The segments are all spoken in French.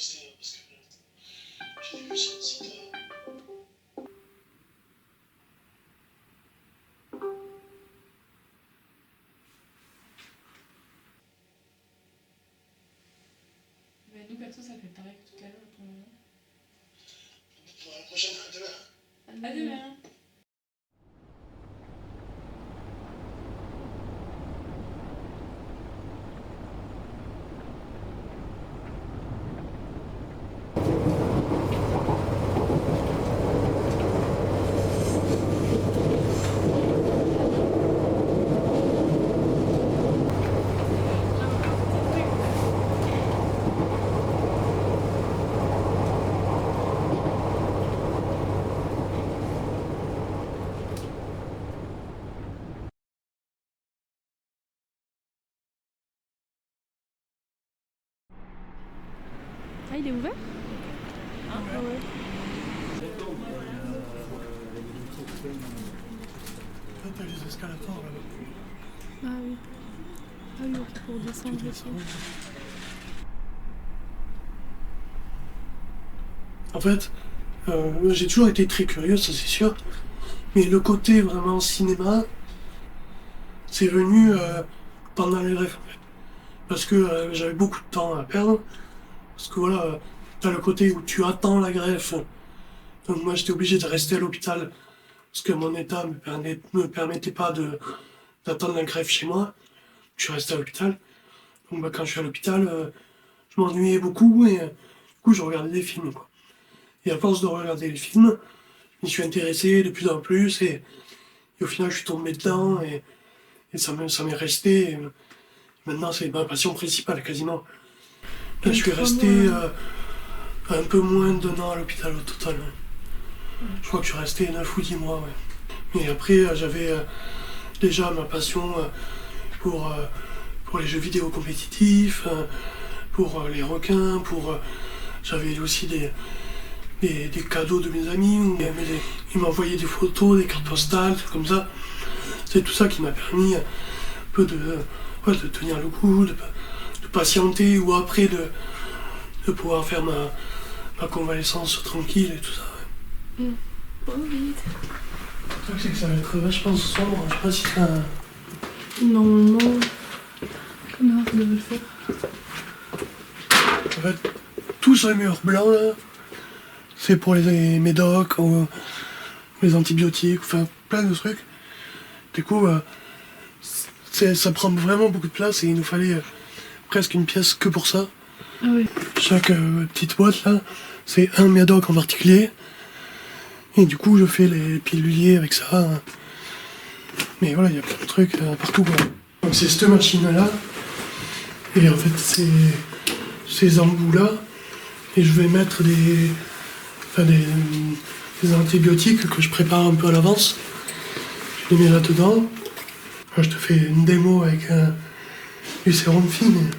rester parce que j'ai vu sur le site. Mais nous, perso, ça fait pareil que tout à l'heure pour le moment. Pour la prochaine, à demain. À demain. Ah, il est ouvert? Ah ouais. Là, t'as les escalators là-bas. Ah oui. Ah oui, ok, pour descendre. Tu descends. En fait, j'ai toujours été très curieux, ça c'est sûr. Mais le côté vraiment cinéma, c'est venu pendant les greffes en fait. Parce que j'avais beaucoup de temps à perdre. Parce que voilà, t'as le côté où tu attends la greffe. Donc moi j'étais obligé de rester à l'hôpital. Parce que mon état me permettait pas d'attendre la greffe chez moi. Je suis resté à l'hôpital. Donc bah, quand je suis à l'hôpital, je m'ennuyais beaucoup et du coup je regardais des films, quoi. Et à force de regarder les films, je m'y suis intéressé de plus en plus et au final je suis tombé dedans et ça m'est resté. Et maintenant c'est ma passion principale quasiment. Là je suis resté un peu moins d'1 an à l'hôpital au total. Ouais. Je crois que je suis resté 9 ou 10 mois. Ouais. Et après j'avais déjà ma passion pour les jeux vidéo compétitifs, pour les requins, j'avais aussi des cadeaux de mes amis, où ils m'envoyaient des photos, des cartes postales, tout comme ça. C'est tout ça qui m'a permis un peu de tenir le coup, de patienter, ou après de pouvoir faire ma convalescence tranquille et tout ça. Ouais. Oh, vite. Le truc c'est que ça va être vachement sombre, je sais pas si ça... Normalement, comment ça devait le faire? En fait, tout ce mur blanc là, c'est pour les médocs, ou les antibiotiques, enfin plein de trucs. Du coup, ça prend vraiment beaucoup de place et il nous fallait presque une pièce que pour ça. Ah oui. Chaque petite boîte là, c'est un médoc en particulier. Et du coup, je fais les piluliers avec ça. Mais voilà, il y a plein de trucs partout, quoi. Donc c'est cette machine là. Et en fait, c'est ces embouts là. Et je vais mettre des antibiotiques que je prépare un peu à l'avance. Je les mets là-dedans. Je te fais une démo avec du sérum fine.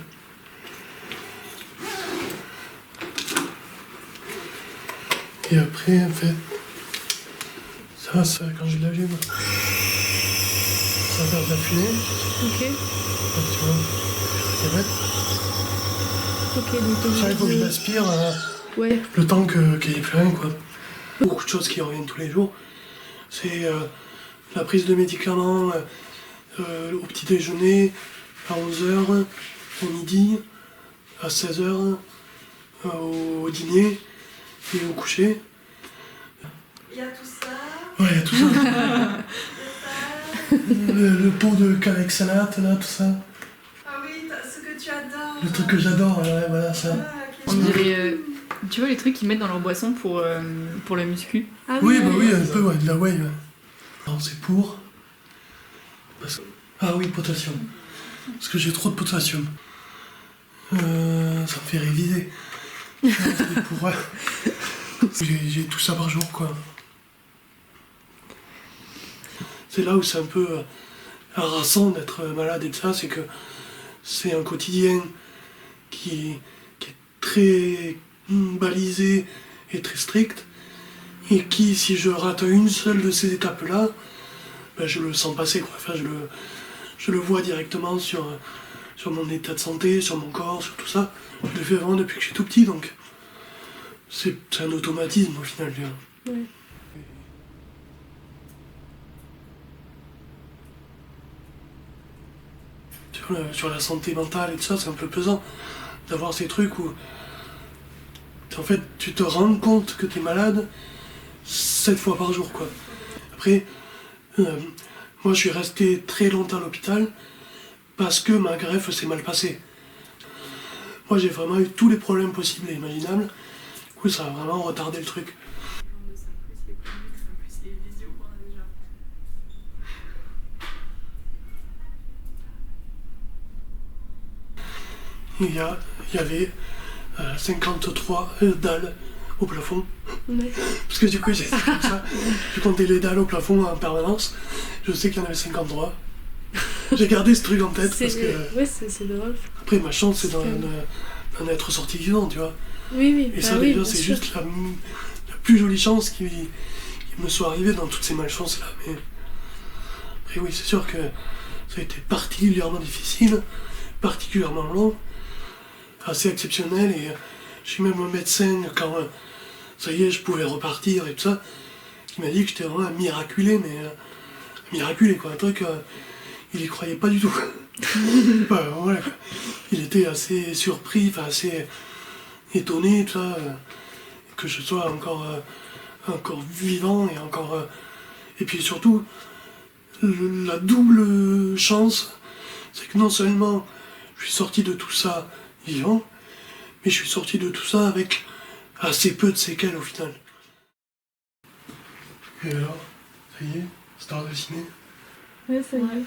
Et après, en fait, ça quand je l'allume, ça va faire de la fumée. Ok. Donc, tu vois, je vais mettre. Ok, donc Ça, il faut que je l'aspire ouais. le temps qu'il n'y ait plus rien, quoi. Beaucoup de choses qui reviennent tous les jours. C'est la prise de médicaments au petit déjeuner, à 11h, au midi, à 16h, au dîner et au coucher. Il y a tout ça. Ouais, il y a tout ça. le pot de Calexalate, là, tout ça. Ah oui, ce que tu adores. Le truc que j'adore, ouais, voilà, ça. Ah, On dirait, tu vois les trucs qu'ils mettent dans leur boisson pour la muscu. Ah Oui, bah oui, un peu, ouais, de la whey. Ouais. Alors, c'est pour... Ah oui, potassium. Parce que j'ai trop de potassium. Ça me fait réviser. C'est pour... j'ai tout ça par jour, quoi. C'est là où c'est un peu harassant d'être malade et de ça, c'est que c'est un quotidien qui est très balisé et très strict, et qui, si je rate une seule de ces étapes-là, ben je le sens passer, quoi. Enfin, je le vois directement sur mon état de santé, sur mon corps, sur tout ça. Je le fais vraiment depuis que je suis tout petit, donc c'est un automatisme au final. Tu vois. Ouais. Sur la santé mentale et tout ça, c'est un peu pesant d'avoir ces trucs où en fait tu te rends compte que t'es malade 7 fois par jour quoi. Après, moi je suis resté très longtemps à l'hôpital parce que ma greffe s'est mal passée. Moi j'ai vraiment eu tous les problèmes possibles et imaginables, du coup ça a vraiment retardé le truc. Il y avait 53 dalles au plafond. Ouais. Parce que du coup, j'ai comme ça. Je comptais les dalles au plafond en permanence. Je sais qu'il y en avait 53. J'ai gardé ce truc en tête parce que. Ouais, c'est drôle. Après, ma chance, c'est d'en être sorti vivant, tu vois. Oui. Et ça, oui, déjà, bien c'est sûr. juste la plus jolie chance qui me soit arrivée dans toutes ces malchances-là. Mais après, oui, c'est sûr que ça a été particulièrement difficile, particulièrement long, assez exceptionnel. Et j'ai même un médecin, quand ça y est, je pouvais repartir et tout ça, qui m'a dit que j'étais vraiment un miraculé, mais miraculé quoi, un truc, il y croyait pas du tout. Voilà, quoi. Il était assez surpris, enfin assez étonné, tout ça, que je sois encore vivant et encore. Et puis surtout, la double chance, c'est que non seulement je suis sorti de tout ça vivant, mais je suis sorti de tout ça avec assez peu de séquelles au final. Et alors, ça y est, star de ciné. Ouais, ça y est.